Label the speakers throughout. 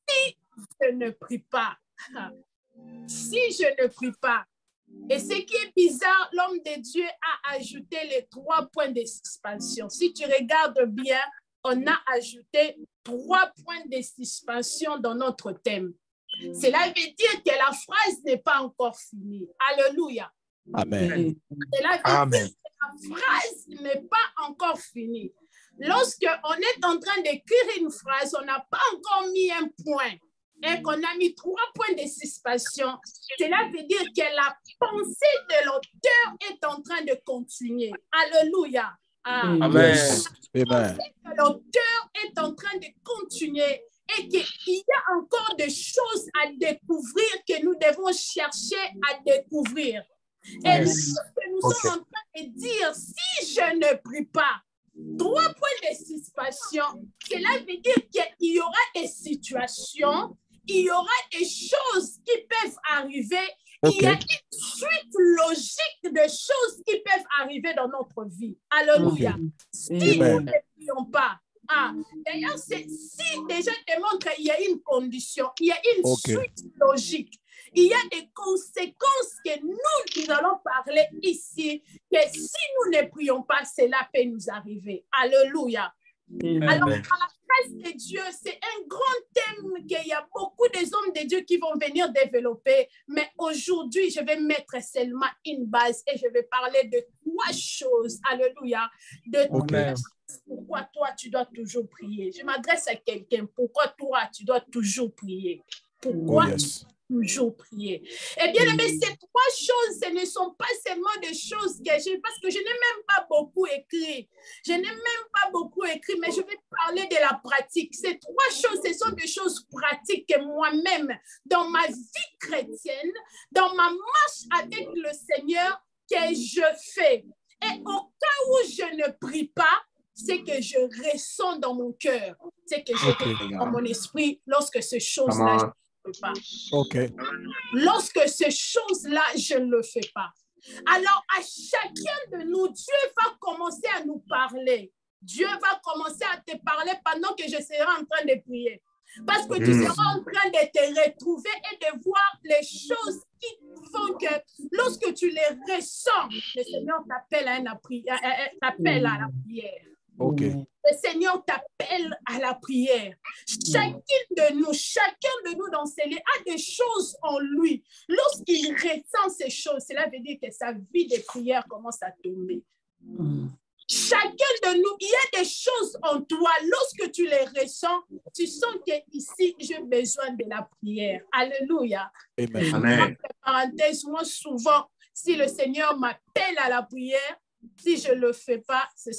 Speaker 1: si je ne prie pas, si je ne prie pas, et ce qui est bizarre, l'homme de Dieu a ajouté les 3 points de suspension. Si tu regardes bien, on a ajouté 3 points de suspension dans notre thème. Cela veut dire que la phrase n'est pas encore finie. Alléluia.
Speaker 2: Amen.
Speaker 1: Cela veut dire que la phrase n'est pas encore finie. Lorsqu'on est en train d'écrire une phrase, on n'a pas encore mis un point et qu'on a mis 3 points de suspension, cela veut dire que la pensée de l'auteur est en train de continuer. Alléluia.
Speaker 2: Amen. Amen.
Speaker 1: L'auteur est en train de continuer et qu'il y a encore des choses à découvrir que nous devons chercher à découvrir. Et lorsque nous sommes en train de dire, si je ne prie pas, 3 points de suspension, cela veut dire qu'il y aura des situations, il y aura des choses qui peuvent arriver. Il y a une suite logique de choses qui peuvent arriver dans notre vie. Alléluia. Si nous ne prions pas, d'ailleurs, si déjà démontre qu'il y a une condition, il y a une suite logique, il y a des conséquences que nous allons parler ici, que si nous ne prions pas, cela peut nous arriver. Alléluia. Alors, à la grâce de Dieu, c'est un grand thème qu'il y a beaucoup d'hommes de Dieu qui vont venir développer. Mais aujourd'hui, je vais mettre seulement une base et je vais parler de 3 choses. Alléluia. De 3 choses. Pourquoi toi, tu dois toujours prier? Je m'adresse à quelqu'un. Pourquoi toi, tu dois toujours prier? Pourquoi toujours prier? Eh bien, mais ces 3 choses, ce ne sont pas seulement des choses que j'ai, parce que je n'ai même pas beaucoup écrit. Je n'ai même pas beaucoup écrit, mais je vais parler de la pratique. Ces 3 choses, ce sont des choses pratiques que moi-même, dans ma vie chrétienne, dans ma marche avec le Seigneur, que je fais. Et au cas où je ne prie pas, c'est que je ressens dans mon cœur, c'est que je ressens dans mon esprit lorsque ces choses-là, je ne fais pas. Lorsque ces choses-là, je ne le fais pas. Alors, à chacun de nous, Dieu va commencer à nous parler. Dieu va commencer à te parler pendant que je serai en train de prier. Parce que tu seras en train de te retrouver et de voir les choses qui font que lorsque tu les ressens, le Seigneur t'appelle à la prière. Le Seigneur t'appelle à la prière. Chacun de nous dans ces lieux a des choses en lui. Lorsqu'il ressent ces choses, cela veut dire que sa vie de prière commence à tomber. Chacun de nous, il y a des choses en toi. Lorsque tu les ressens, tu sens que ici j'ai besoin de la prière. Alléluia. Amen. Parenthèse, moi souvent, si le Seigneur m'appelle à la prière, si je ne le fais pas, c'est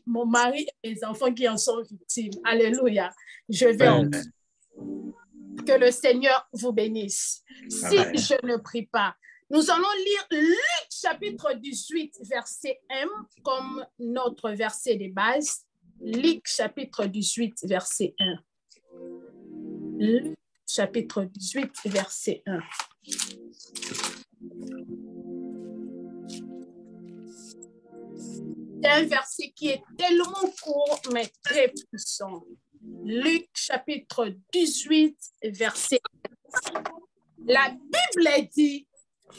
Speaker 1: mon mari et mes enfants qui en sont victimes. Alléluia. Je vais en que le Seigneur vous bénisse. Si je ne prie pas, nous allons lire Luc chapitre 18, verset 1 comme notre verset de base. Luc chapitre 18, verset 1. Luc chapitre 18, verset 1. C'est un verset qui est tellement court, mais très puissant. Luc chapitre 18, verset 1. La Bible dit,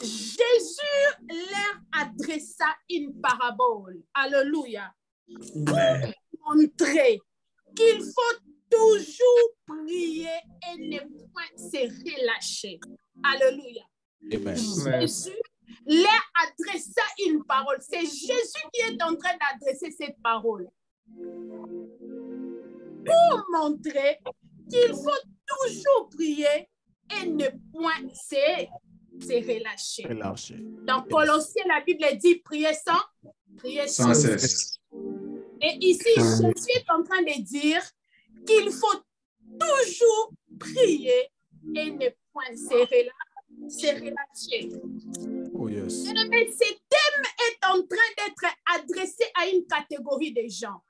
Speaker 1: Jésus leur adressa une parabole. Alléluia. Pour montrer qu'il faut toujours prier et ne point se relâcher. Alléluia.
Speaker 2: Amen.
Speaker 1: Jésus leur adressa une parole. C'est Jésus qui est en train d'adresser cette parole. Pour montrer qu'il faut toujours prier et ne point se relâcher. Dans Colossiens, la Bible dit prier sans cesse. Et ici, Jésus est en train de dire qu'il faut toujours prier et ne point se relâcher. Mais ce thème est en train d'être adressé à une catégorie de gens.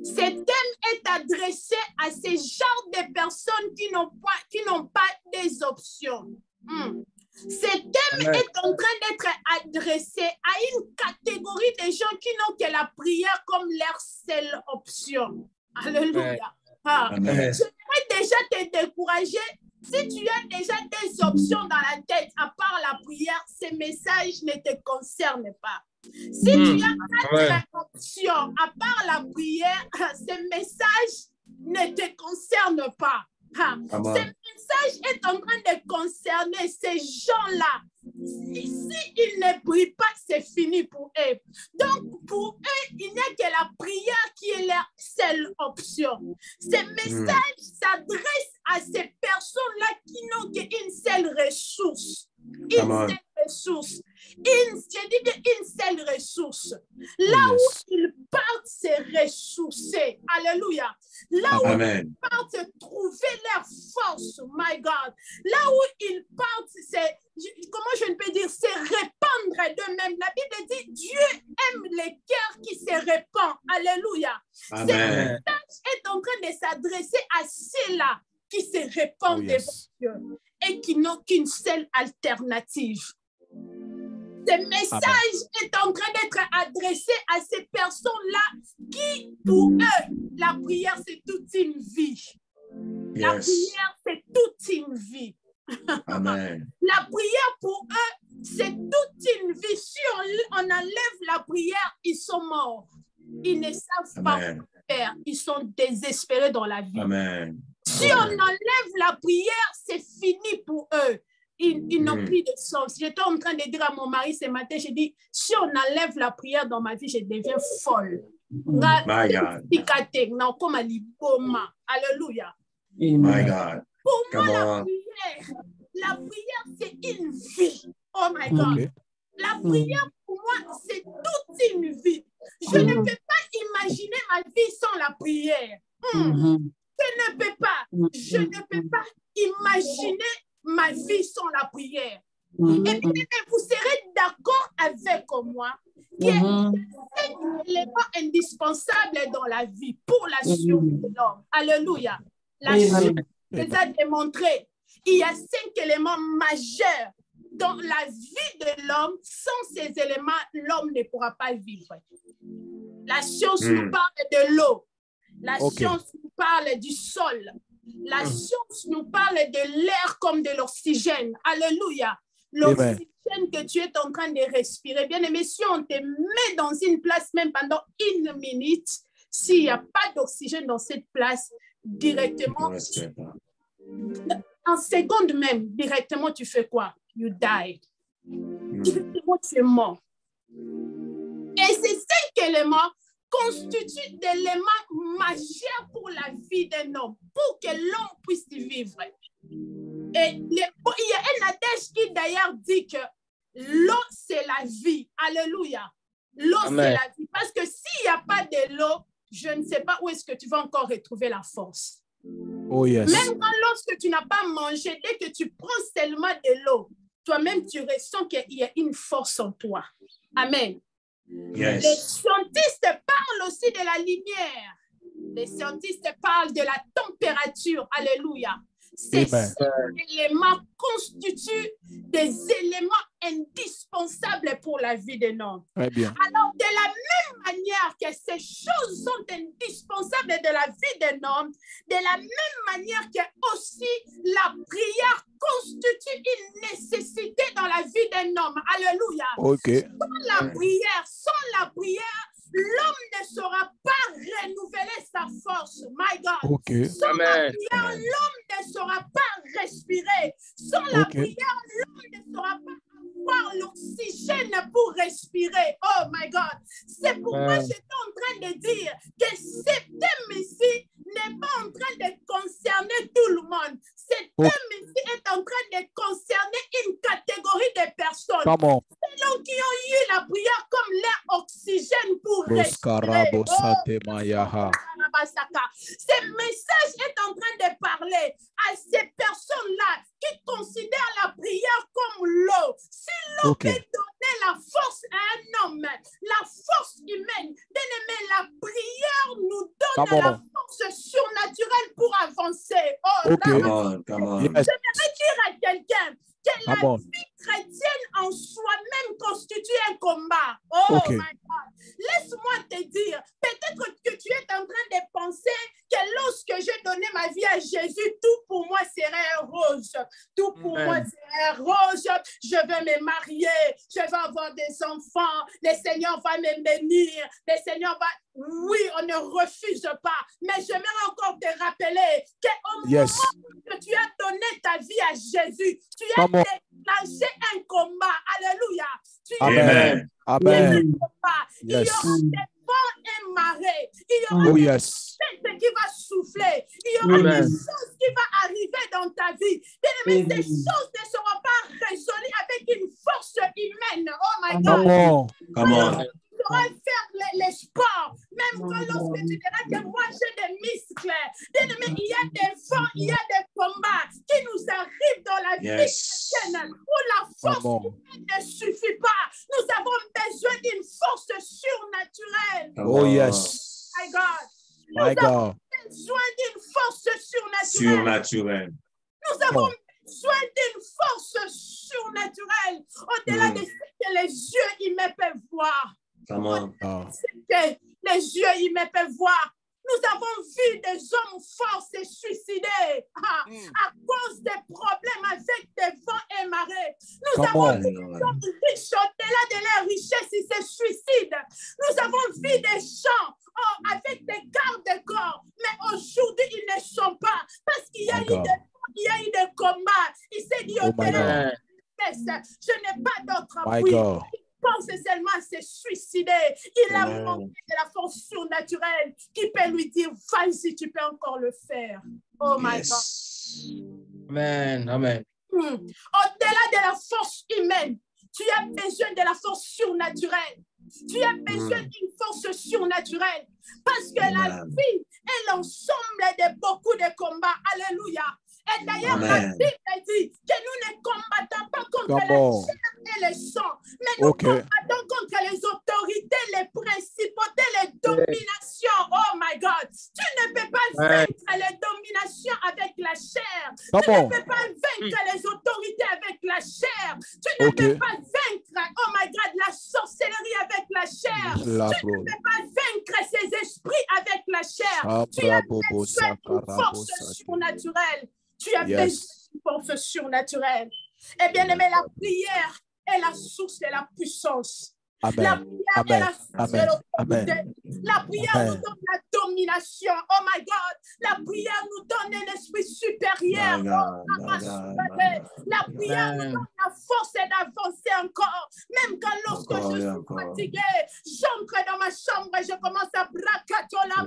Speaker 1: Ce thème est adressé à ces genres de personnes qui n'ont pas des options. Ce thème est en train d'être adressé à une catégorie de gens qui n'ont que la prière comme leur seule option. Alléluia. J'aimerais déjà te décourager. Si tu as déjà des options dans la tête, à part la prière, ces messages ne te concernent pas. Si tu as 4 options, à part la prière, ces messages ne te concernent pas. Ce message est en train de concerner ces gens-là. S'ils ne prient pas, c'est fini pour eux. Donc, pour eux, il n'y a que la prière qui est leur seule option. Ce message s'adresse à ces personnes-là qui n'ont qu'une seule ressource. Une seule ressource. Je dis qu'une seule ressource. Là où ils partent se ressourcer. Alléluia. Là où ils partent trouver leur force. My God. Là où ils partent, c'est, comment je ne peux dire, c'est répandre d'eux-mêmes. La Bible dit, Dieu aime les cœurs qui se répandent. Alléluia. Ce message est en train de s'adresser à ceux-là qui se répandent devant Dieu et qui n'ont qu'une seule alternative. Ce message est en train d'être adressé à ces personnes-là qui, pour eux, la prière, c'est toute une vie. La prière, c'est toute une vie. Amen. La prière, pour eux, c'est toute une vie. Si on enlève la prière, ils sont morts. Ils ne savent pas quoi faire. Ils sont désespérés dans la vie. Amen. Si on enlève la prière, c'est fini pour eux. Ils n'ont plus de sens. J'étais en train de dire à mon mari ce matin, j'ai dit, si on enlève la prière dans ma vie, je deviens folle. Alléluia.
Speaker 3: My God.
Speaker 1: Pour moi, la prière, c'est une vie. Oh my God. La prière, pour moi, c'est toute une vie. Je ne peux pas imaginer ma vie sans la prière. Je ne peux pas imaginer ma vie sans la prière. Et bien, vous serez d'accord avec moi qu'il y a un élément indispensable dans la vie pour la survie de l'homme. Alléluia. La Bible nous a démontré il y a 5 éléments majeurs dans la vie de l'homme. Sans ces éléments, l'homme ne pourra pas vivre. La science nous parle de l'eau. La science nous parle du sol. La science nous parle de l'air comme de l'oxygène. Alléluia. L'oxygène que tu es en train de respirer. Bien aimé, si on te met dans une place même pendant 1 minute, s'il n'y a pas d'oxygène dans cette place, directement, en seconde même, directement, tu fais quoi? You die. Directement, tu es mort. Et ces 5 éléments constituent d'éléments majeurs pour la vie d'un homme, pour que l'homme puisse vivre. Et il y a un adage qui d'ailleurs dit que l'eau, c'est la vie. Alléluia. L'eau, c'est la vie. Parce que s'il n'y a pas de l'eau, je ne sais pas où est-ce que tu vas encore retrouver la force. Même lorsque tu n'as pas mangé, dès que tu prends seulement de l'eau, toi-même, tu ressens qu'il y a une force en toi. Amen. Les scientistes parlent aussi de la lumière. Les scientistes parlent de la température. Alléluia. Ces éléments constituent des éléments indispensables pour la vie d'un homme. Alors, de la même manière que ces choses sont indispensables de la vie d'un homme, de la même manière que aussi la prière constitue une nécessité dans la vie d'un homme. Alléluia. Sans la prière, l'homme ne saura pas renouveler sa force. My God. Sans la prière, l'homme ne saura pas respirer. Sans la prière, l'homme ne saura pas avoir l'oxygène pour respirer. Oh my God. C'est pourquoi j'étais en train de dire que ce thème ici n'est pas en train de concerner tout le monde. Ce thème ici est en train de concerner une catégorie de personnes. Ceux qui ont eu la prière comme leur oxygène pour respirer. Ce message est en train de parler à ces personnes-là qui considèrent la prière comme l'eau. Si l'eau peut donner la force à un homme, la force humaine, bien-aimé, la prière nous donne la force surnaturelle pour avancer. J'aimerais dire à quelqu'un que la vie chrétienne en soi-même constitue un combat. My God. laisse-moi te dire, peut-être que tu es en train de penser que lorsque j'ai donné ma vie à Jésus, tout pour moi serait rose. Tout pour moi serait rose. Je vais me marier, je vais avoir des enfants, le Seigneur va me bénir, le Seigneur va... Oui, on ne refuse pas, mais j'aimerais encore te rappeler qu'au moment que tu as donné ta vie à Jésus, tu as déclenché un combat. Alléluia.
Speaker 2: Amen. Amen.
Speaker 1: Il y aura des vents et marées. Il y aura des tempêtes qui vont souffler. Il y aura des choses qui vont arriver dans ta vie. Mais ces choses ne seront pas résolues avec une force humaine. Oh my God.
Speaker 2: Come on.
Speaker 1: Tu sauras faire les sports, même quand lorsque tu diras que moi j'ai des muscles. Mais il y a des vents, il y a des combats qui nous arrivent dans la vie chrétienne où la force humaine ne suffit pas. Nous avons besoin d'une force surnaturelle.
Speaker 2: Oh yes.
Speaker 1: My God.
Speaker 2: My God.
Speaker 1: Nous avons besoin d'une force surnaturelle. Nous avons besoin d'une force surnaturelle au-delà de ce que les yeux humains peuvent voir. Que les yeux humains peuvent voir. Nous avons vu des hommes forts se suicider à cause des problèmes avec des vents et marées. Nous avons vu des hommes riches au-delà de leur richesse, ils se suicident. Nous avons vu des gens avec des gardes-corps, mais aujourd'hui, ils ne sont pas parce qu'il y a eu des combats. Il s'est dit au-delà je n'ai pas d'autre appui. Pense seulement à se suicider. Il a manqué de la force surnaturelle qui peut lui dire, vas-y, tu peux encore le faire. Oh my God.
Speaker 3: Amen. Amen.
Speaker 1: Au-delà de la force humaine, tu as besoin de la force surnaturelle. Tu as besoin d'une force surnaturelle. Parce que la vie est l'ensemble de beaucoup de combats. Alléluia. Et d'ailleurs, la Bible dit que nous ne combattons pas contre la chair et le sang, mais nous combattons contre les autorités, les principautés, les dominations. Oh my God! Tu ne peux pas vaincre les dominations avec la chair. Tu ne peux pas vaincre les autorités avec la chair. Tu ne peux pas vaincre, oh my God, la sorcellerie avec la chair. Tu ne peux pas vaincre ces esprits avec la chair. Tu as besoin d'une force surnaturelle. Tu as besoin d'une force surnaturelle. Eh bien aimé, la prière est la source de la puissance. La prière est la source de l'autorité. La prière nous donne la domination. Oh my God. La prière nous donne un esprit supérieur. La prière nous donne la force d'avancer encore. Même quand lorsque je suis fatigué, j'entre dans ma chambre et je commence à braquer la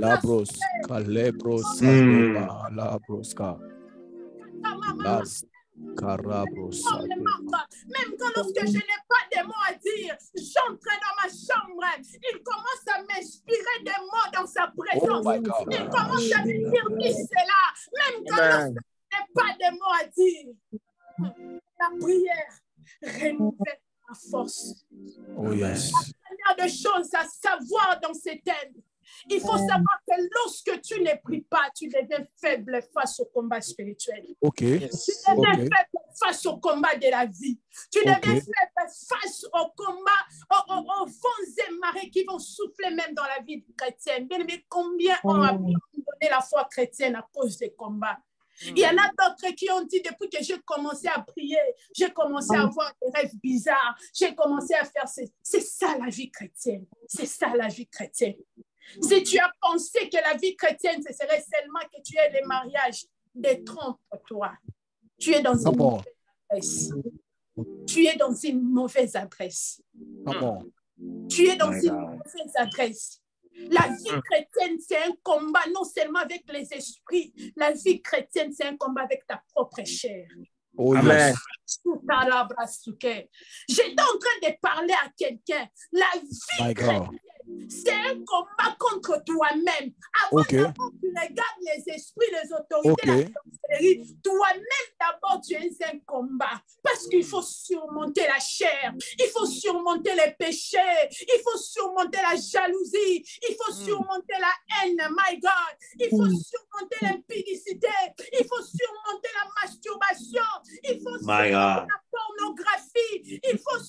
Speaker 1: même quand lorsque je n'ai pas de mots à dire, j'entre dans ma chambre, il commence à m'inspirer des mots dans sa présence. Il commence à me dire, dis cela, même quand lorsque je n'ai pas de mots à dire. La prière renouvelle la force.
Speaker 2: Oh yes.
Speaker 1: La première des choses à savoir dans ces thèmes, il faut savoir que lorsque tu ne pries pas, tu deviens faible face au combat spirituel. Tu deviens faible face au combat de la vie. Tu deviens faible face au combat, aux vents et marées qui vont souffler même dans la vie chrétienne. Bien aimé, combien on a abandonné la foi chrétienne à cause des combats? Il y en a d'autres qui ont dit, depuis que j'ai commencé à prier, j'ai commencé à avoir des rêves bizarres, j'ai commencé à faire... C'est ça la vie chrétienne. C'est ça la vie chrétienne. Si tu as pensé que la vie chrétienne, ce serait seulement que tu aies les mariages, détrompe-toi. Tu es dans une mauvaise adresse. Tu es dans une mauvaise adresse. Tu es dans une mauvaise adresse. La vie chrétienne, c'est un combat non seulement avec les esprits. La vie chrétienne, c'est un combat avec ta propre chair.
Speaker 2: Oh, Amen.
Speaker 1: J'étais en train de parler à quelqu'un. La vie chrétienne, c'est un combat contre toi-même. Avant d'abord, tu regardes les esprits, les autorités, la sorcellerie. Toi-même, d'abord, tu es un combat. Parce qu'il faut surmonter la chair. Il faut surmonter les péchés. Il faut surmonter la jalousie. Il faut surmonter la haine. My God. Il faut surmonter l'impudicité. Il faut surmonter la masturbation. Il faut surmonter la pornographie. Il faut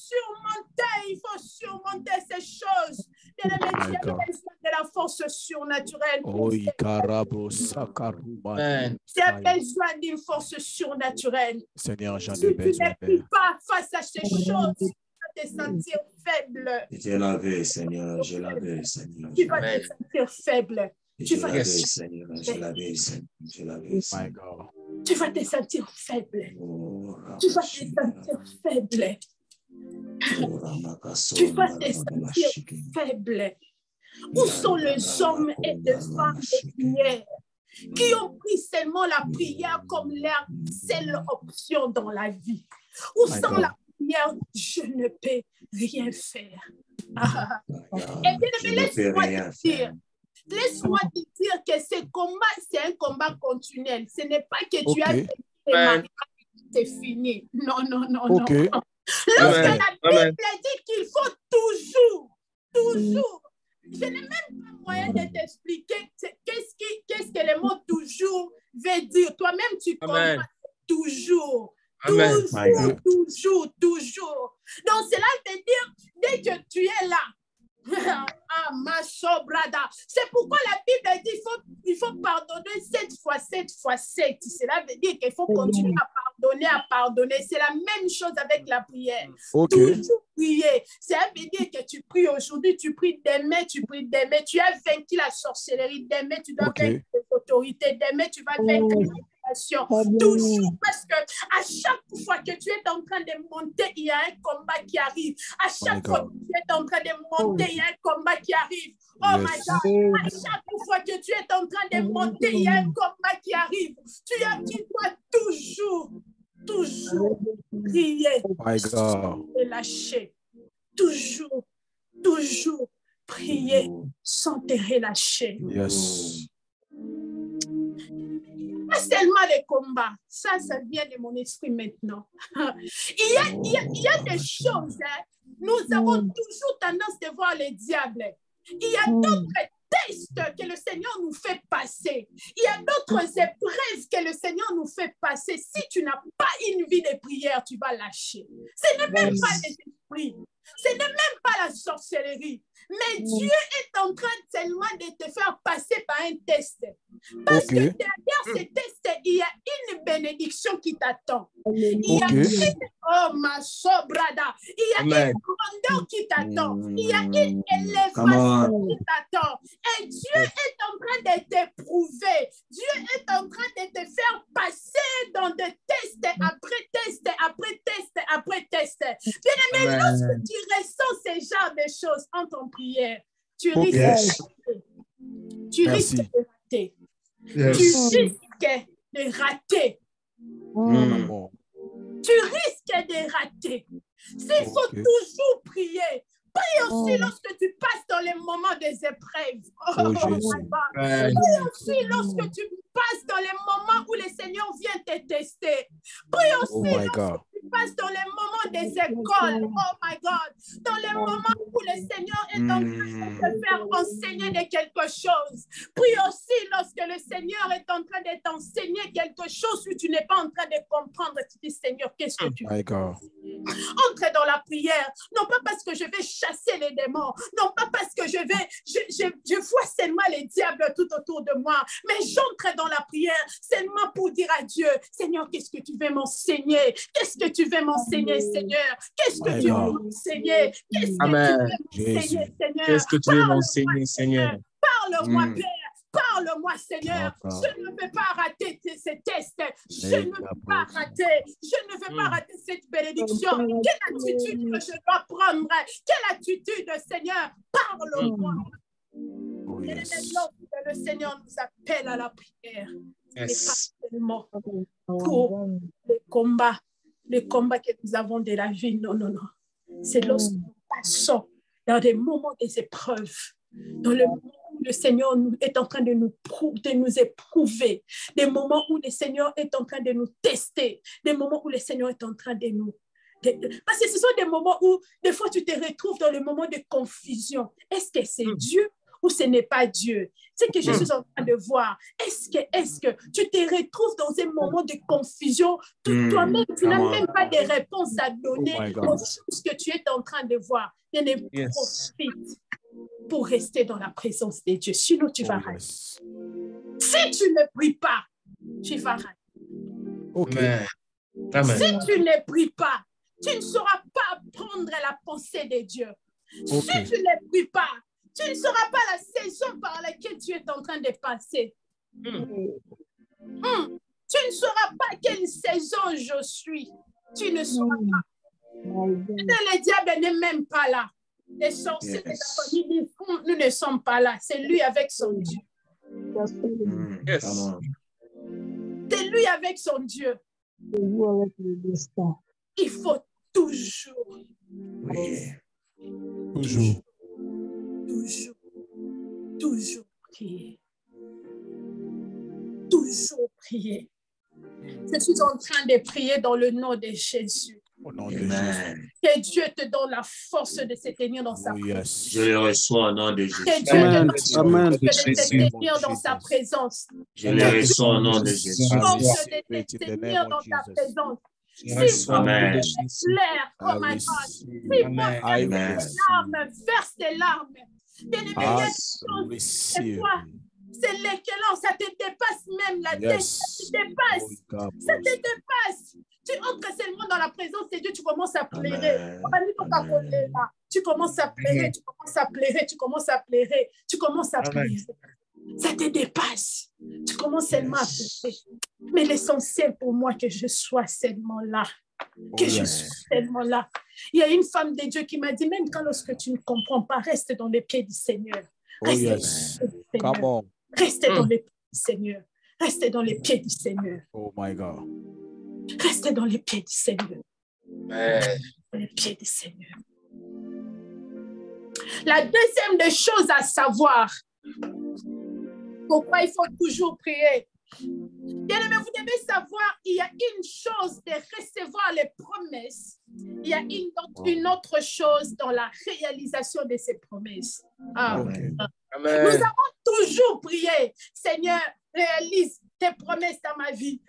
Speaker 1: surmonter ces choses. Tu surnaturelle.
Speaker 2: Oui, carabo, sakaruma.
Speaker 1: Tu as besoin d'une force surnaturelle.
Speaker 2: Seigneur, j'en
Speaker 1: Si
Speaker 2: ai
Speaker 1: tu
Speaker 2: besoin.
Speaker 1: ne pries pas face à ces choses, tu vas te sentir faible.
Speaker 3: Je l'avais, Seigneur, je l'avais, Seigneur.
Speaker 1: Tu vas te sentir faible.
Speaker 3: Je l'avais, Seigneur, je l'avais, Seigneur, je l'avais,
Speaker 2: My God.
Speaker 1: Tu vas te sentir faible.
Speaker 3: Oh,
Speaker 1: Tu vas te sentir faible. Tu vas te sentir faible. Où sont les hommes et les femmes de prière qui ont pris seulement la prière comme leur seule option dans la vie? Où sont la prière? Je ne peux rien faire. Et bien, laisse-moi te dire que ce combat, c'est un combat continuel. Ce n'est pas que tu as c'est fini. Non, non, non, non. Lorsque la Bible dit qu'il faut toujours, je n'ai même pas moyen de t'expliquer qu'est-ce que le mot toujours veut dire. Toi-même, tu comprends toujours. Toujours. Donc, cela veut dire, dès que tu es là, ma sobrada. C'est pourquoi la Bible dit il faut pardonner 7 fois 7 fois 7. Cela veut dire qu'il faut continuer à pardonner. C'est la même chose avec la prière. Toujours prier. Ça veut dire que tu pries aujourd'hui, tu pries demain, tu pries demain. Tu as vaincu la sorcellerie. Demain, tu dois vaincre les autorités. Demain, tu vas vaincre les situations. Toujours, parce que à chaque fois que tu es en train de monter, il y a un combat qui arrive. À chaque fois que tu es en train de monter, il y a un combat qui arrive. Oh my God. À chaque fois que tu es en train de monter, il y a un combat qui arrive. Tu dois toujours prier.
Speaker 2: My God.
Speaker 1: Et lâcher. Toujours prier sans te relâcher.
Speaker 2: Yes.
Speaker 1: Pas seulement les combats. Ça vient de mon esprit maintenant. Il y a des choses. Nous avons toujours tendance de voir les diables. Il y a d'autres tests que le Seigneur nous fait passer. Il y a d'autres épreuves que le Seigneur nous fait passer. Si tu n'as pas une vie de prière, tu vas lâcher. Ce n'est même pas les esprits. Ce n'est même pas la sorcellerie. Mais Dieu est en train seulement de te faire passer par un test. Parce que derrière ce test, il y a une bénédiction qui t'attend. Il y a une grandeur qui t'attend. Il y a une élévation qui t'attend. Et Dieu est en train de t'éprouver. Dieu est en train de te faire passer dans des tests après tests, après tests, après tests. Bien aimé, lorsque tu ressens ce genre de choses en ton prière, tu risques de rater. Tu risques de rater. Tu risques de rater. Il faut toujours prier. Prie aussi lorsque tu passes dans les moments des épreuves. Prie aussi lorsque tu passes dans les moments où le Seigneur vient te tester. Prie aussi lorsque tu passes dans les moments des écoles. Oh my God. Dans les moments où le Seigneur est en train de te faire enseigner de quelque chose. Prie aussi lorsque le Seigneur est en train de t'enseigner quelque chose où tu n'es pas en train de comprendre. Tu dis, Seigneur, qu'est-ce que tu veux? Entre dans la prière. Non pas parce que je vais chasser les démons. Non pas parce que je vois seulement les diables tout autour de moi. Mais j'entre dans la prière seulement pour dire à Dieu, Seigneur, qu'est-ce que tu veux m'enseigner? Qu'est-ce que tu veux m'enseigner, Seigneur? Qu'est-ce que tu veux m'enseigner? Qu'est-ce que tu veux m'enseigner, Seigneur?
Speaker 4: Qu'est-ce que tu veux m'enseigner, Seigneur?
Speaker 1: Parle-moi, Père. Parle-moi, Seigneur. Je ne veux pas rater ces tests. Je ne veux pas rater. Je ne veux pas rater cette bénédiction. Quelle attitude que je dois prendre? Quelle attitude, Seigneur? Parle-moi. Et lorsque le Seigneur nous appelle à la prière, ce n'est pas seulement pour les combats que nous avons de la vie. Non, non, non. C'est lorsque nous passons dans des moments des épreuves, dans le moment où le Seigneur est en train de nous éprouver, des moments où le Seigneur est en train de nous tester, des moments où le Seigneur est en train de nous... Parce que ce sont des moments où, des fois, tu te retrouves dans le moment de confusion. Est-ce que c'est Dieu ou ce n'est pas Dieu? C'est ce que je suis en train de voir. Est-ce que tu te retrouves dans un moment de confusion? Toi-même, tu n'as même pas de réponse à donner aux choses que tu es en train de voir. Profite. pour rester dans la présence de Dieu. Sinon, tu vas rater. Si tu ne pries pas, tu vas rater.
Speaker 3: Amen.
Speaker 1: Si tu ne pries pas, tu ne sauras pas apprendre la pensée de Dieu. Si tu ne pries pas, tu ne sauras pas la saison par laquelle tu es en train de passer. Tu ne sauras pas quelle saison je suis. Tu ne sauras pas. Le diable n'est même pas là. Les sorciers de la famille disent, nous ne sommes pas là. C'est lui avec son Dieu. C'est lui avec son Dieu. Il faut toujours prier. Toujours prier. Je suis en train de prier dans le nom de Jésus.
Speaker 2: Au nom de Jésus.
Speaker 1: Que Dieu te donne la force de se tenir dans sa présence.
Speaker 3: Je le reçois au nom de Jésus.
Speaker 1: Que Dieu te donne la force de se tenir dans sa présence.
Speaker 3: Je le reçois au nom de Jésus.
Speaker 1: Force de se tenir dans ta présence. Si
Speaker 3: Amen.
Speaker 1: Claire, oh my God. Si larmes, verse tes larmes. Bien-aimé, c'est quoi? C'est l'excellence, ça te dépasse même la tête, ça te dépasse. Ça te dépasse. Tu entres seulement dans la présence de Dieu, tu commences à pleurer. Tu commences à pleurer, tu commences à pleurer, tu commences à pleurer, tu commences à pleurer. Ça te dépasse. Tu commences seulement à pleurer. Mais l'essentiel pour moi, que je sois seulement là. Que je sois seulement là. Il y a une femme de Dieu qui m'a dit, même quand lorsque tu ne comprends pas, reste dans les pieds du Seigneur. Reste dans les pieds du Seigneur. Restez dans les pieds du Seigneur. Restez dans les pieds du Seigneur.
Speaker 2: Oh my God.
Speaker 1: Restez dans les pieds du Seigneur. Dans les pieds du Seigneur. La deuxième des choses à savoir, pourquoi il faut toujours prier. Bien-aimé, vous devez savoir, il y a une chose de recevoir les promesses. Il y a une autre chose dans la réalisation de ces promesses. Amen. Nous avons toujours prié, Seigneur, réalise tes promesses dans ma vie.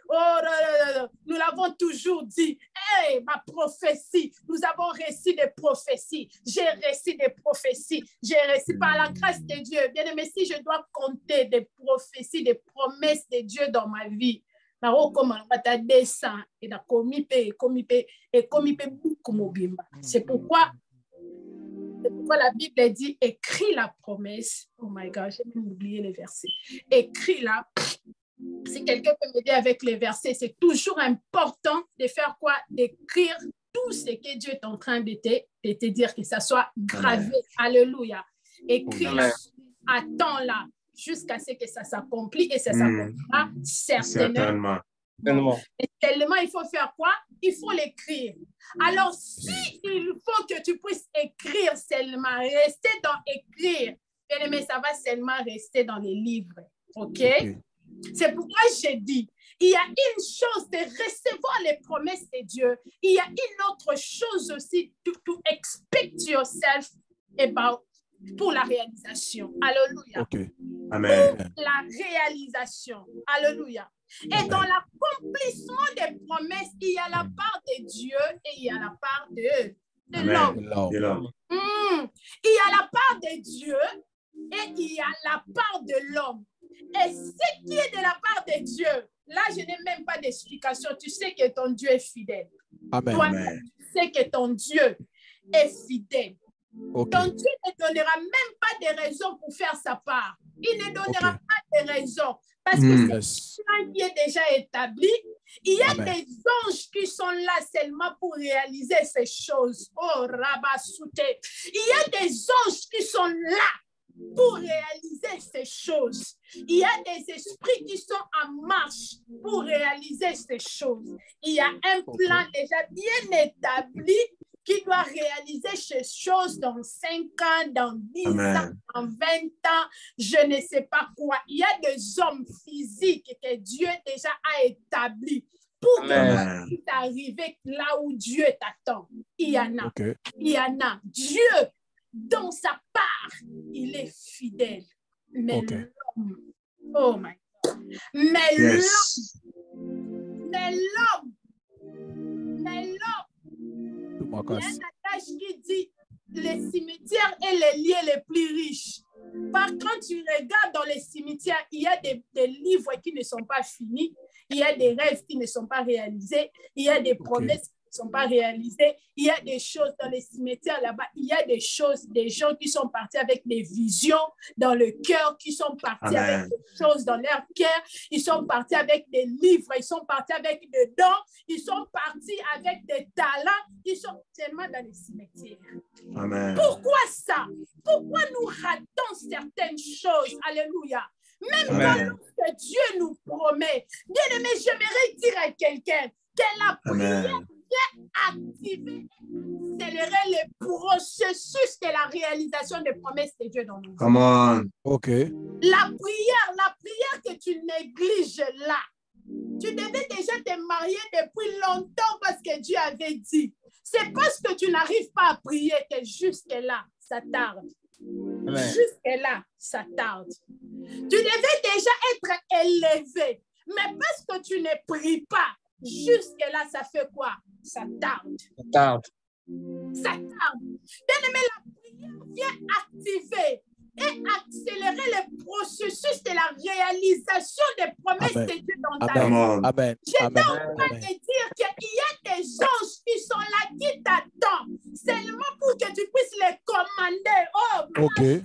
Speaker 1: Nous l'avons toujours dit. Hey, ma prophétie, nous avons reçu des prophéties. J'ai reçu des prophéties. J'ai reçu par la grâce de Dieu. Bien aimé, si je dois compter des prophéties, des promesses de Dieu dans ma vie, c'est pourquoi la Bible dit, écris la promesse. Oh my God, j'ai même oublié les versets. Écris-la. Si quelqu'un peut m'aider avec les versets, c'est toujours important de faire quoi? D'écrire tout ce que Dieu est en train de te dire, que ça soit gravé. Alléluia. Écris-la, attends-la, jusqu'à ce que ça s'accomplisse, et ça s'accomplira certainement. Et tellement, il faut faire quoi? Il faut l'écrire. Alors, si il faut que tu puisses écrire seulement, rester dans écrire, bien aimé, ça va seulement rester dans les livres. OK? C'est pourquoi j'ai dit, il y a une chose de recevoir les promesses de Dieu. Il y a une autre chose aussi, to expect yourself about pour la réalisation. Alléluia.
Speaker 3: Amen.
Speaker 1: Pour la réalisation. Alléluia. Et dans l'accomplissement des promesses, il y a la part de Dieu et il y a la part de l'homme. Il y a la part de Dieu et il y a la part de l'homme. Et ce qui est de la part de Dieu, là, je n'ai même pas d'explication. Tu sais que ton Dieu est fidèle.
Speaker 2: Amen.
Speaker 1: Toi, tu sais que ton Dieu est fidèle. Ton Dieu ne donnera même pas de raisons pour faire sa part. Il ne donnera pas de raisons. Parce que c'est un plan qui est déjà établi. Il y a des anges qui sont là seulement pour réaliser ces choses. Oh, Rabasouté. Il y a des anges qui sont là pour réaliser ces choses. Il y a des esprits qui sont en marche pour réaliser ces choses. Il y a un plan déjà bien établi qui doit réaliser ces choses dans 5 ans, dans 10 ans, dans 20 ans, je ne sais pas quoi. Il y a des hommes physiques que Dieu déjà a établis pour que tu puisses arriver là où Dieu t'attend. Il y en a. Il y en a. Dieu, dans sa part, il est fidèle. Mais l'homme, oh my God. Mais l'homme, il y a un adage qui dit, les cimetières cimetière est le lieu le plus riche. Quand tu regardes dans les cimetières, il y a des livres qui ne sont pas finis, il y a des rêves qui ne sont pas réalisés, il y a des promesses qui ne sont pas réalisées, il y a des choses dans les cimetières là-bas, il y a des choses, des gens qui sont partis avec des visions dans le cœur, qui sont partis avec des choses dans leur cœur, ils sont partis avec des livres, ils sont partis avec des dons, ils sont partis avec des talents, ils sont tellement dans les cimetières.
Speaker 3: Amen.
Speaker 1: Pourquoi ça? Pourquoi nous ratons certaines choses? Alléluia. Même quand Dieu nous promet. Bien aimé, j'aimerais dire à quelqu'un que la prière vient activer, accélérer le processus de la réalisation des promesses de Dieu dans nos vies.
Speaker 3: Come on.
Speaker 2: OK.
Speaker 1: La prière que tu négliges là, tu devais déjà te marier depuis longtemps parce que Dieu avait dit. C'est parce que tu n'arrives pas à prier que jusque-là, ça tarde. Jusque-là, ça tarde. Tu devais déjà être élevé. Mais parce que tu ne pries pas, jusque-là, ça fait quoi? Ça tarde.
Speaker 4: Ça tarde.
Speaker 1: Ça tarde. Bien aimé, la prière vient activer et accélérer le processus de la réalisation des promesses de Dieu dans ta vie.
Speaker 2: Amen.
Speaker 1: J'étais en train de dire qu'il y a des anges qui sont là, qui t'attendent, seulement pour que tu puisses les commander. Oh,
Speaker 2: OK.
Speaker 1: Les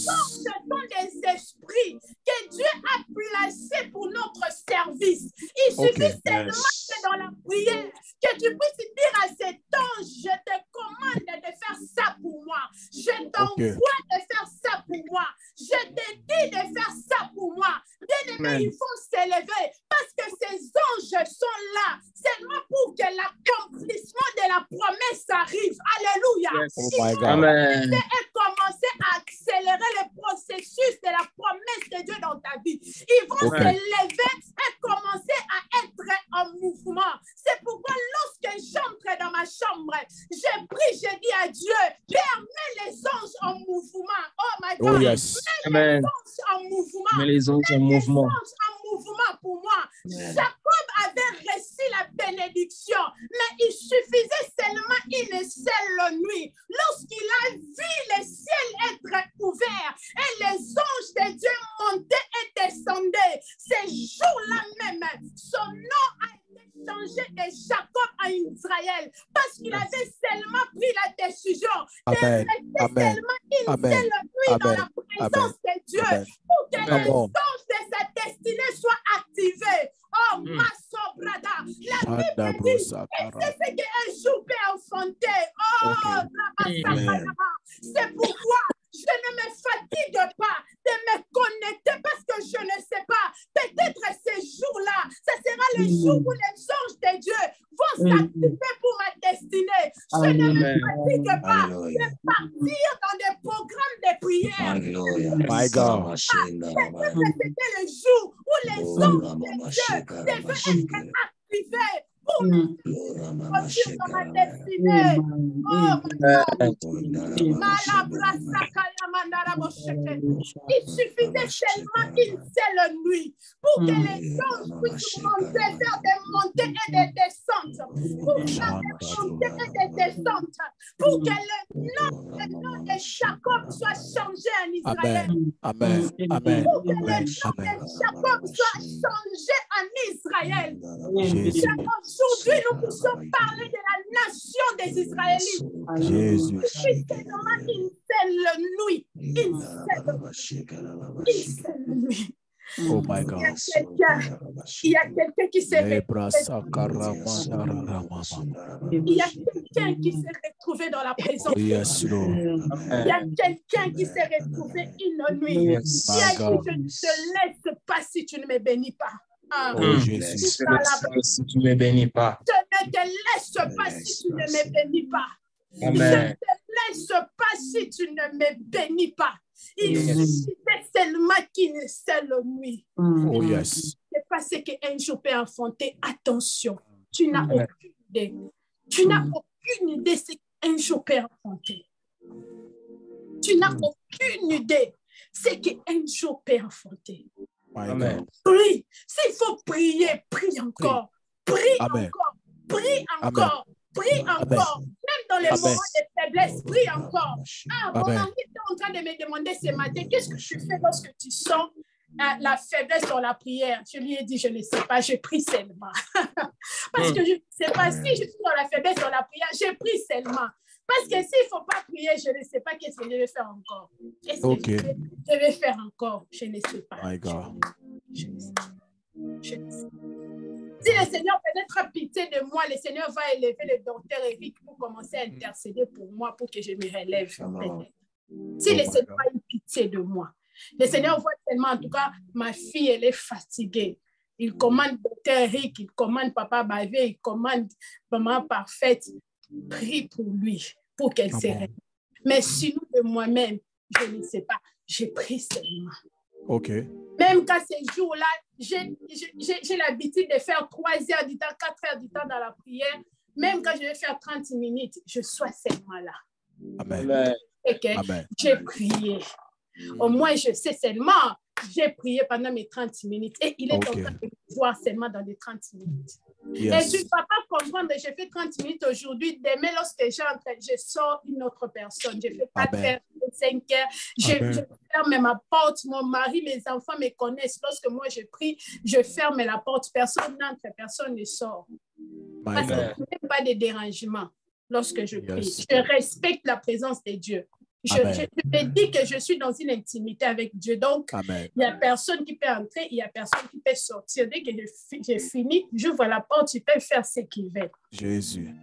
Speaker 1: anges sont des esprits que Dieu a placés pour notre service. Il suffit seulement que dans la prière, que tu puisses dire à cet ange, je te commande de faire ça pour moi. Je t'envoie de faire ça pour moi. Je te dis de faire ça pour moi. Bien aimé, il faut s'élever parce que ces anges sont là seulement pour que l'accomplissement de la promesse arrive. Alléluia.
Speaker 2: Yes. Oh my God.
Speaker 4: Amen.
Speaker 1: Et commencer à accélérer le processus de la promesse de Dieu dans ta vie. Ils vont s'élever et commencer à être en mouvement. C'est pourquoi lorsque j'entre dans ma chambre, je prie, je dis à Dieu, Père, mets les anges en mouvement. Oh my God.
Speaker 2: Oh yes.
Speaker 1: Mets les anges en mouvement.
Speaker 4: Mets les anges en mouvement.
Speaker 1: Mets les anges en mouvement pour moi. Jacob avait reçu la bénédiction, mais il suffisait seulement une seule nuit. Lorsqu'il a vu le ciel être ouvert et les anges de Dieu montaient et descendaient, ce jour-là même, son nom a été changé de Jacob à Israël parce qu'il avait seulement pris la décision de rester seulement une seule nuit dans la présence de Dieu pour que les anges de sa destinée soient activés. Oh, ma sobrada, la Bible dit, et c'est ce qu'un jour peut enfanter. Oh, c'est pourquoi je ne me fatigue pas de me connecter parce que je ne sais pas. Peut-être ces jours-là, ce sera le jour où les anges de Dieu vont s'activer pour ma destinée. Je ne me fatigue pas de partir dans des programmes de prière.
Speaker 2: My God.
Speaker 1: C'était le jour où les anges de Dieu devaient être activés pour nous sortir dans ma destinée. Oh, il suffisait seulement une seule nuit pour que les anges puissent monter, faire des montées et des descentes, pour faire des montées et des descentes, pour que le nom de Jacob soit changé en Israël.
Speaker 2: Amen. Amen.
Speaker 1: Pour que le nom de Jacob soit changé en Israël. Aujourd'hui, nous puissions parler de la nation des Israélites.
Speaker 2: Jésus.
Speaker 1: C'est seulement une seule nuit. Une seule nuit.
Speaker 2: Oh my God.
Speaker 1: Il y a quelqu'un qui s'est retrouvé dans la présence.
Speaker 2: Yes, Lord.
Speaker 1: Il y a quelqu'un qui s'est retrouvé une nuit. Il a dit, je ne te laisse pas si tu ne me bénis pas.
Speaker 2: Oh Jésus.
Speaker 4: Si tu ne me bénis pas.
Speaker 1: Je ne te laisse pas si tu ne me bénis pas.
Speaker 4: Amen.
Speaker 1: Je ne te laisse pas si tu ne me bénis pas. Il suffisait seulement qu'une seule nuit.
Speaker 2: Oh yes.
Speaker 1: C'est parce qu'un jour peut enfanter. Attention, tu n'as aucune idée. Tu n'as aucune idée ce qu'un jour peut enfanter. Tu n'as aucune idée ce qu'un jour peut enfanter.
Speaker 2: Amen.
Speaker 1: Prie. S'il faut prier, prie encore. Prie
Speaker 2: Amen.
Speaker 1: encore. Prie encore. Prie encore. Même dans les
Speaker 2: Amen.
Speaker 1: moments de faiblesse, prie encore. Ah, mon
Speaker 2: Amen.
Speaker 1: mari était en train de me demander ce matin, qu'est-ce que tu fais lorsque tu sens la faiblesse dans la prière? Je lui ai dit, je ne sais pas, je prie seulement. Parce que je ne sais pas si je suis dans la faiblesse dans la prière, je prie seulement. Parce que s'il ne faut pas prier, je ne sais pas qu'est-ce que je vais faire encore. Qu'est-ce que je vais faire encore? Je ne sais pas.
Speaker 2: My God.
Speaker 1: Je ne sais pas. Je ne sais pas. Si le Seigneur peut-être pitié de moi, le Seigneur va élever le docteur Eric pour commencer à intercéder pour moi, pour que je me relève. Si le Seigneur a eu pitié de moi, le Seigneur voit tellement, en tout cas, ma fille, elle est fatiguée. Il commande docteur Eric, il commande papa Bavé, il commande maman parfaite. Prie pour lui, pour qu'elle se relève. Mais sinon, de moi-même, je ne sais pas. Je prie seulement.
Speaker 2: OK.
Speaker 1: Même quand ces jours-là, j'ai l'habitude de faire 3 heures du temps, 4 heures du temps dans la prière. Même quand je vais faire 30 minutes, je sois seulement là.
Speaker 2: Amen.
Speaker 1: Et que j'ai prié. Au moins, je sais seulement, j'ai prié pendant mes 30 minutes. Et il est en train de me voir seulement dans les 30 minutes. Yes. Et tu ne vas pas comprendre, j'ai fait 30 minutes aujourd'hui. Demain, lorsque j'entre, je sors une autre personne. Je fais 4 heures, 5 heures. Je ferme ma porte. Mon mari, mes enfants me connaissent. Lorsque moi, je prie, je ferme la porte. Personne n'entre, personne ne sort. Parce que je n'ai pas de dérangement lorsque je prie. Je respecte la présence de Dieu. Je me dis que je suis dans une intimité avec Dieu. Donc, il n'y a personne qui peut entrer, il n'y a personne qui peut sortir. Dès que j'ai fini, j'ouvre la porte, il peut faire ce qu'il veut.
Speaker 2: Jésus.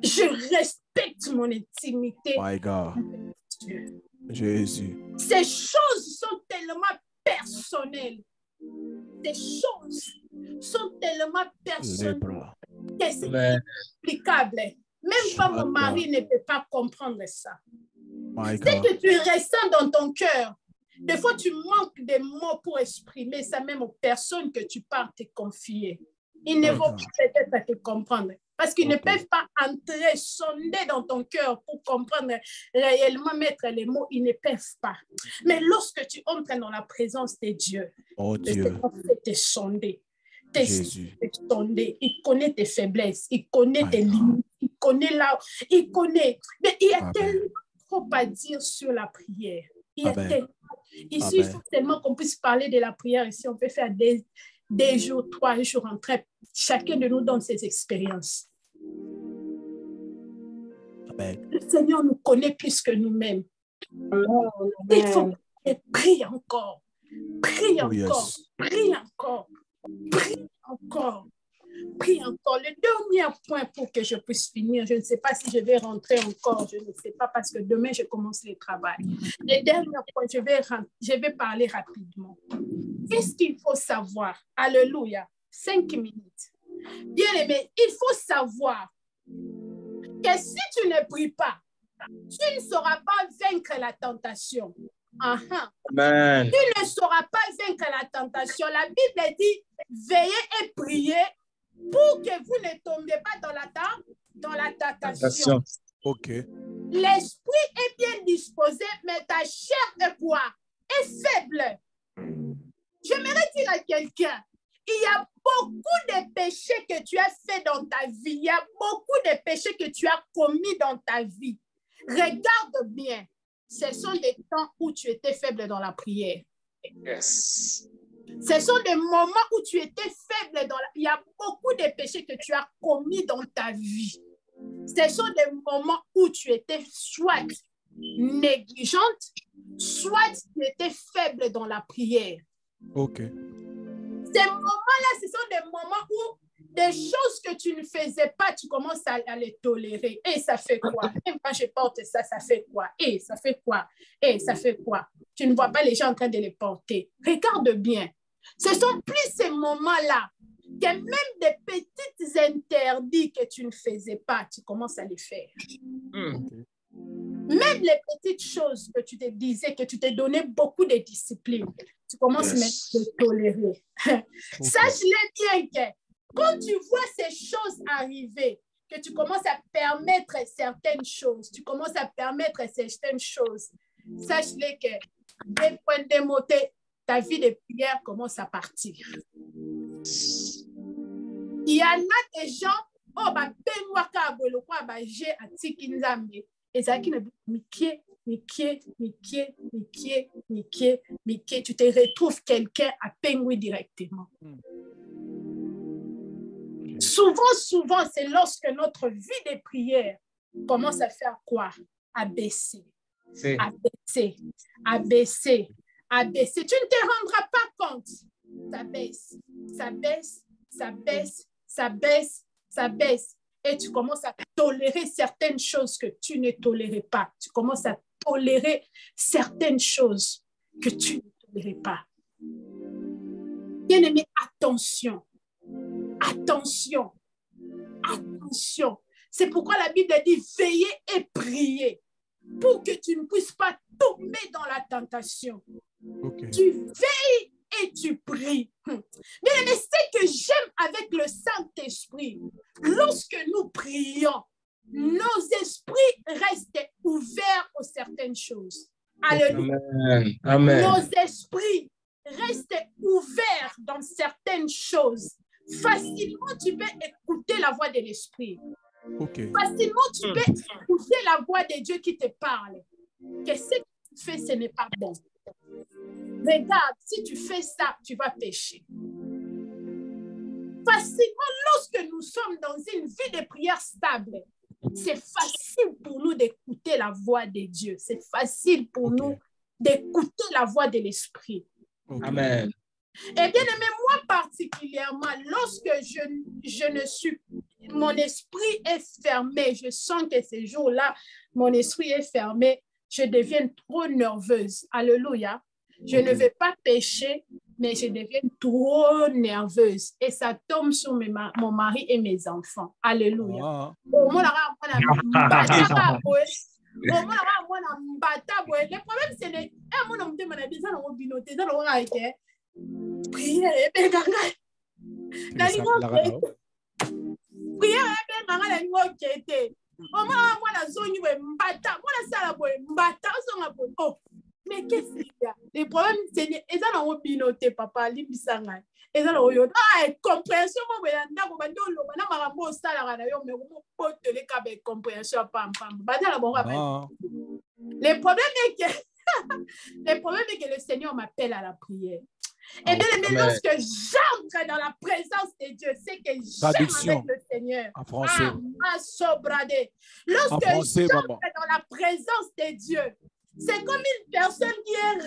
Speaker 1: Je respecte mon intimité.
Speaker 2: My God.
Speaker 1: Avec Dieu.
Speaker 2: Jésus.
Speaker 1: Ces choses sont tellement personnelles. Ces choses sont tellement personnelles que c'est inexplicable. Même pas mon mari ne peut pas comprendre ça. C'est que tu ressens dans ton cœur. Des fois, tu manques de mots pour exprimer ça même aux personnes que tu pars te confier. Ils ne vont pas peut-être te comprendre parce qu'ils ne peuvent pas entrer, sonder dans ton cœur pour comprendre réellement, mettre les mots. Ils ne peuvent pas. Mais lorsque tu entres dans la présence de Dieu, le Seigneur fait te sonder. Il connaît tes faiblesses, il connaît tes limites, il connaît là, il connaît. Mais il y a tellement trop à dire sur la prière. Il y a tellement. Ici, il faut tellement qu'on puisse parler de la prière. Ici, on peut faire des jours, 3 jours en train. Chacun de nous donne ses expériences.
Speaker 2: Amen.
Speaker 1: Le Seigneur nous connaît plus que nous-mêmes. Il faut prier encore. Prie encore. Prie encore. Prie encore. Prie encore. Le dernier point pour que je puisse finir, je ne sais pas si je vais rentrer encore, je ne sais pas parce que demain je commence le travail. Le dernier point, je vais parler rapidement. Qu'est-ce qu'il faut savoir? Alléluia. 5 minutes. Bien aimé, il faut savoir que si tu ne pries pas, tu ne sauras pas vaincre la tentation.
Speaker 4: Amen.
Speaker 1: Tu ne sauras pas vaincre la tentation. La Bible dit, veillez et priez pour que vous ne tombiez pas dans la tentation.
Speaker 2: OK.
Speaker 1: L'esprit est bien disposé, mais ta chair est quoi? Est faible. J'aimerais dire à quelqu'un, il y a beaucoup de péchés que tu as fait dans ta vie. Il y a beaucoup de péchés que tu as commis dans ta vie. Regarde bien. Ce sont des temps où tu étais faible dans la prière.
Speaker 4: Yes.
Speaker 1: Ce sont des moments où tu étais faible. Il y a beaucoup de péchés que tu as commis dans ta vie. Ce sont des moments où tu étais soit négligente, soit tu étais faible dans la prière.
Speaker 2: OK.
Speaker 1: Ces moments-là, ce sont des moments où des choses que tu ne faisais pas, tu commences à les tolérer. Et ça fait quoi? Même quand je porte ça, ça fait quoi? Et ça fait quoi? Et ça fait quoi? Tu ne vois pas les gens en train de les porter. Regarde bien. Ce sont plus ces moments-là que même des petits interdits que tu ne faisais pas, tu commences à les faire. Même les petites choses que tu te disais, que tu t'es donné beaucoup de discipline, tu commences même à les tolérer. Sache-le bien que quand tu vois ces choses arriver, que tu commences à permettre certaines choses, sache-le que des points de montée, ta vie de prière commence à partir. Il y en a des gens, oh ba benwa ka bolo kwa ba je atiki nzambe ezaki na mikie, tu te retrouves quelqu'un à pengui directement. Souvent, c'est lorsque notre vie de prière commence à faire quoi? À baisser. Tu ne te rendras pas compte. Ça baisse. Et tu commences à tolérer certaines choses que tu ne tolérais pas. Tu commences à tolérer certaines choses que tu ne tolérais pas. Bien-aimé, attention. C'est pourquoi la Bible dit veillez et priez pour que tu ne puisses pas tomber dans la tentation. Okay. Tu veilles et tu pries. Bien-aimé, ce que j'aime avec le Saint-Esprit, lorsque nous prions, nos esprits restent ouverts aux certaines choses. Alléluia.
Speaker 4: Amen.
Speaker 1: Nos esprits restent ouverts dans certaines choses. Facilement, tu peux écouter la voix de l'Esprit. Okay. Facilement, tu peux écouter la voix de Dieu qui te parle. Que ce que tu fais, ce n'est pas bon. Regarde, si tu fais ça, tu vas pécher. Facilement, lorsque nous sommes dans une vie de prière stable, c'est facile pour nous d'écouter la voix de Dieu. C'est facile pour nous d'écouter la voix de l'Esprit.
Speaker 4: Amen.
Speaker 1: Et bien aimé, moi particulièrement, lorsque je ne suis, mon esprit est fermé, je sens que ces jours-là, mon esprit est fermé, je deviens trop nerveuse. Alléluia. Je ne vais pas pécher, mais je deviens trop nerveuse. Et ça tombe sur mon mari et mes enfants. Alléluia. Le problème, c'est que prière et mais qu'est-ce qu'il y a? Le problème, c'est que les gens ont binoté, papa, l'ibisanga. Les gens ont dit, compréhension, le problème est que le Seigneur m'appelle à la prière. Et bien, lorsque j'entre dans la présence de Dieu, c'est que j'aime avec le Seigneur.
Speaker 2: En français.
Speaker 1: Lorsque j'entre dans la présence de Dieu, c'est comme une personne qui est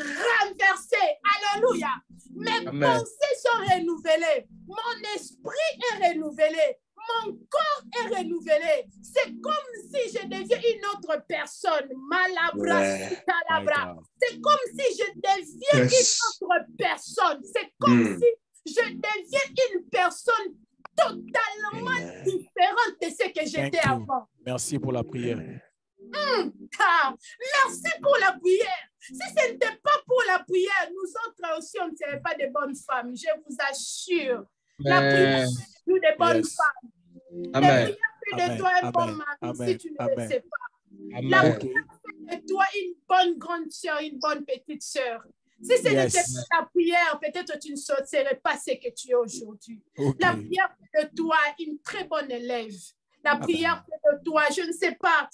Speaker 1: renversée. Alléluia. Mes pensées sont renouvelées. Mon esprit est renouvelé. Mon corps est renouvelé. C'est comme si je deviens une autre personne. Malabra, calabra. C'est comme si je deviens une autre personne. C'est comme si je deviens une personne totalement différente de ce que j'étais avant.
Speaker 2: Merci pour la prière.
Speaker 1: Merci pour la prière. Si ce n'était pas pour la prière, nous autres aussi, on ne serait pas de bonnes femmes. Je vous assure. La prière fait de nous des bonnes femmes. La prière fait de toi un bon mari si tu ne le sais pas. La prière fait de toi une bonne grande soeur, une bonne petite soeur. Si ce n'était pas la prière, peut-être tu ne serais pas ce que tu es aujourd'hui. La prière fait de toi une très bonne élève. La prière fait de toi, je ne sais pas.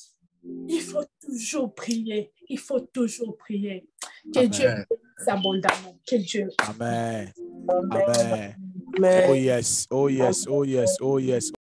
Speaker 1: Il faut toujours prier. Il faut toujours prier. Que Dieu bénisse abondamment. Que Dieu.
Speaker 2: Amen. Amen. Amen. Oh yes. Oh yes. Oh yes. Oh yes.